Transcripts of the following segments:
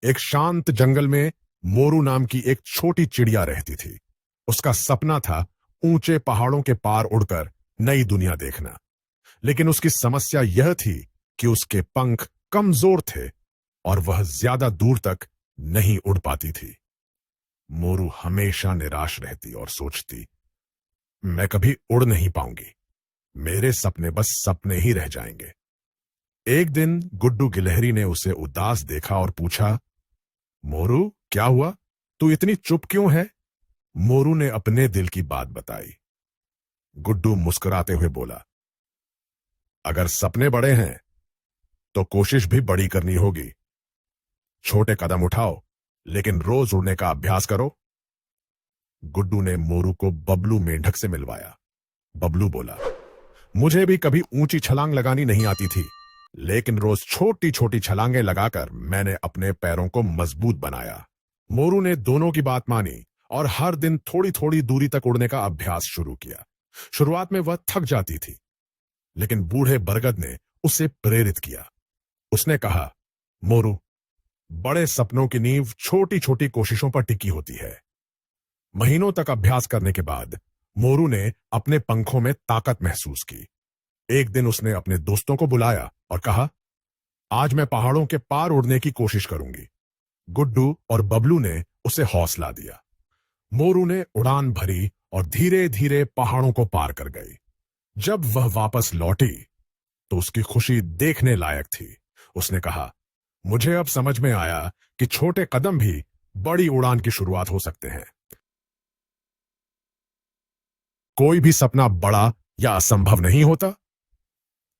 एक शांत जंगल में मोरू नाम की एक छोटी चिड़िया रहती थी। उसका सपना था ऊंचे पहाड़ों के पार उड़कर नई दुनिया देखना। लेकिन उसकी समस्या यह थी कि उसके पंख कमजोर थे और वह ज्यादा दूर तक नहीं उड़ पाती थी। मोरू हमेशा निराश रहती और सोचती, मैं कभी उड़ नहीं पाऊंगी, मेरे सपने बस सपने ही रह जाएंगे। एक दिन गुड्डू गिलहरी ने उसे उदास देखा और पूछा, मोरू क्या हुआ, तू इतनी चुप क्यों है? मोरू ने अपने दिल की बात बताई। गुड्डू मुस्कुराते हुए बोला, अगर सपने बड़े हैं तो कोशिश भी बड़ी करनी होगी। छोटे कदम उठाओ, लेकिन रोज उड़ने का अभ्यास करो। गुड्डू ने मोरू को बबलू मेंढक से मिलवाया। बबलू बोला, मुझे भी कभी ऊंची छलांग लगानी नहीं आती थी, लेकिन रोज छोटी छोटी छलांगें लगाकर मैंने अपने पैरों को मजबूत बनाया। मोरू ने दोनों की बात मानी और हर दिन थोड़ी थोड़ी दूरी तक उड़ने का अभ्यास शुरू किया। शुरुआत में वह थक जाती थी, लेकिन बूढ़े बरगद ने उसे प्रेरित किया। उसने कहा, मोरू, बड़े सपनों की नींव छोटी छोटी कोशिशों पर टिकी होती है। महीनों तक अभ्यास करने के बाद मोरू ने अपने पंखों में ताकत महसूस की। एक दिन उसने अपने दोस्तों को बुलाया और कहा, आज मैं पहाड़ों के पार उड़ने की कोशिश करूंगी। गुड्डू और बबलू ने उसे हौसला दिया। मोरू ने उड़ान भरी और धीरे धीरे पहाड़ों को पार कर गई। जब वह वापस लौटी तो उसकी खुशी देखने लायक थी। उसने कहा, मुझे अब समझ में आया कि छोटे कदम भी बड़ी उड़ान की शुरुआत हो सकते हैं। कोई भी सपना बड़ा या असंभव नहीं होता।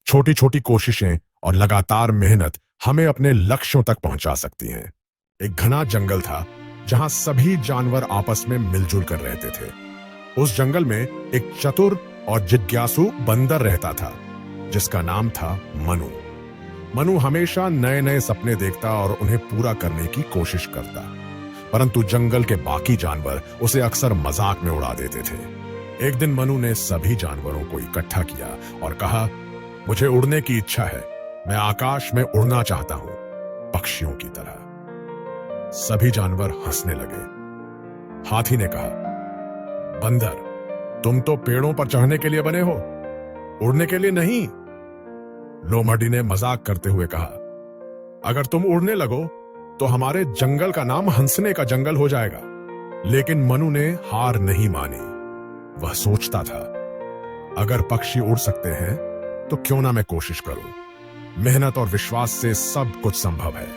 छोटी छोटी कोशिशें और लगातार मेहनत हमें अपने लक्ष्यों तक पहुंचा सकती हैं। एक घना जंगल था जहां सभी जानवर आपस में मिलजुल कर रहते थे। उस जंगल में एक चतुर और जिज्ञासु बंदर रहता था जिसका नाम था मनु। मनु हमेशा नए नए सपने देखता और उन्हें पूरा करने की कोशिश करता, परंतु जंगल के बाकी जानवर उसे अक्सर मजाक में उड़ा देते थे। एक दिन मनु ने सभी जानवरों को इकट्ठा किया और कहा, मुझे उड़ने की इच्छा है, मैं आकाश में उड़ना चाहता हूं, पक्षियों की तरह। सभी जानवर हंसने लगे। हाथी ने कहा, बंदर, तुम तो पेड़ों पर चढ़ने के लिए बने हो, उड़ने के लिए नहीं। लोमड़ी ने मजाक करते हुए कहा, अगर तुम उड़ने लगो तो हमारे जंगल का नाम हंसने का जंगल हो जाएगा। लेकिन मनु ने हार नहीं मानी। वह सोचता था, अगर पक्षी उड़ सकते हैं तो क्यों ना मैं कोशिश करूं। मेहनत और विश्वास से सब कुछ संभव है।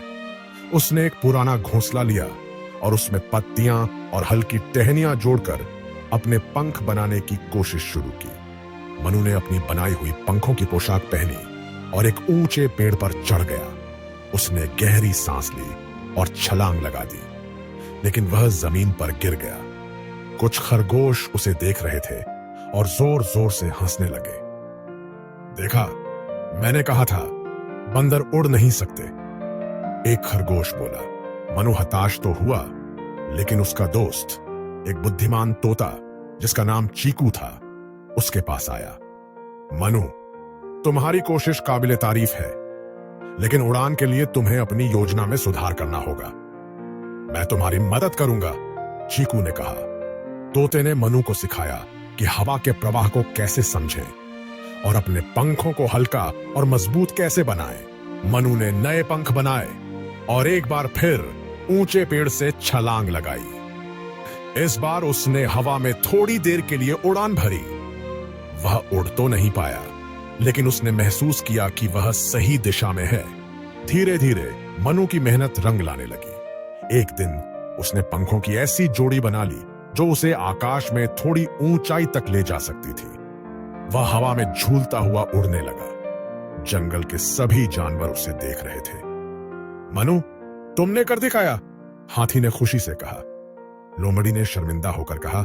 उसने एक पुराना घोंसला लिया और उसमें पत्तियां और हल्की टहनियां जोड़कर अपने पंख बनाने की कोशिश शुरू की। मनु ने अपनी बनाई हुई पंखों की पोशाक पहनी और एक ऊंचे पेड़ पर चढ़ गया। उसने गहरी सांस ली और छलांग लगा दी, लेकिन वह जमीन पर गिर गया। कुछ खरगोश उसे देख रहे थे और जोर जोर से हंसने लगे। देखा, मैंने कहा था, बंदर उड़ नहीं सकते, एक खरगोश बोला। मनु हताश तो हुआ, लेकिन उसका दोस्त, एक बुद्धिमान तोता जिसका नाम चीकू था, उसके पास आया। मनु, तुम्हारी कोशिश काबिले तारीफ है, लेकिन उड़ान के लिए तुम्हें अपनी योजना में सुधार करना होगा। मैं तुम्हारी मदद करूंगा, चीकू ने कहा। तोते ने मनु को सिखाया कि हवा के प्रवाह को कैसे समझें और अपने पंखों को हल्का और मजबूत कैसे बनाएं। मनु ने नए पंख बनाए और एक बार फिर ऊंचे पेड़ से छलांग लगाई। इस बार उसने हवा में थोड़ी देर के लिए उड़ान भरी। वह उड़ तो नहीं पाया, लेकिन उसने महसूस किया कि वह सही दिशा में है। धीरे धीरे मनु की मेहनत रंग लाने लगी। एक दिन उसने पंखों की ऐसी जोड़ी बना ली जो उसे आकाश में थोड़ी ऊंचाई तक ले जा सकती थी। वह हवा में झूलता हुआ उड़ने लगा। जंगल के सभी जानवर उसे देख रहे थे। मनु, तुमने कर दिखाया, हाथी ने खुशी से कहा। लोमड़ी ने शर्मिंदा होकर कहा,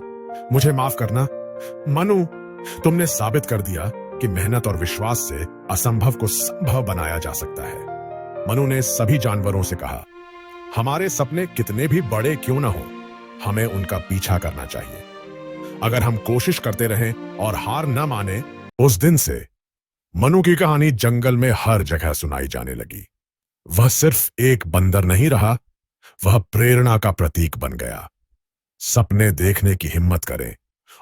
मुझे माफ करना मनु, तुमने साबित कर दिया कि मेहनत और विश्वास से असंभव को संभव बनाया जा सकता है। मनु ने सभी जानवरों से कहा, हमारे सपने कितने भी बड़े क्यों ना हो, हमें उनका पीछा करना चाहिए। अगर हम कोशिश करते रहें और हार न माने। उस दिन से मनु की कहानी जंगल में हर जगह सुनाई जाने लगी। वह सिर्फ एक बंदर नहीं रहा, वह प्रेरणा का प्रतीक बन गया। सपने देखने की हिम्मत करें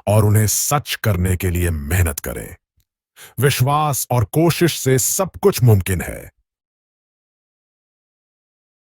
और उन्हें सच करने के लिए मेहनत करें। विश्वास और कोशिश से सब कुछ मुमकिन है।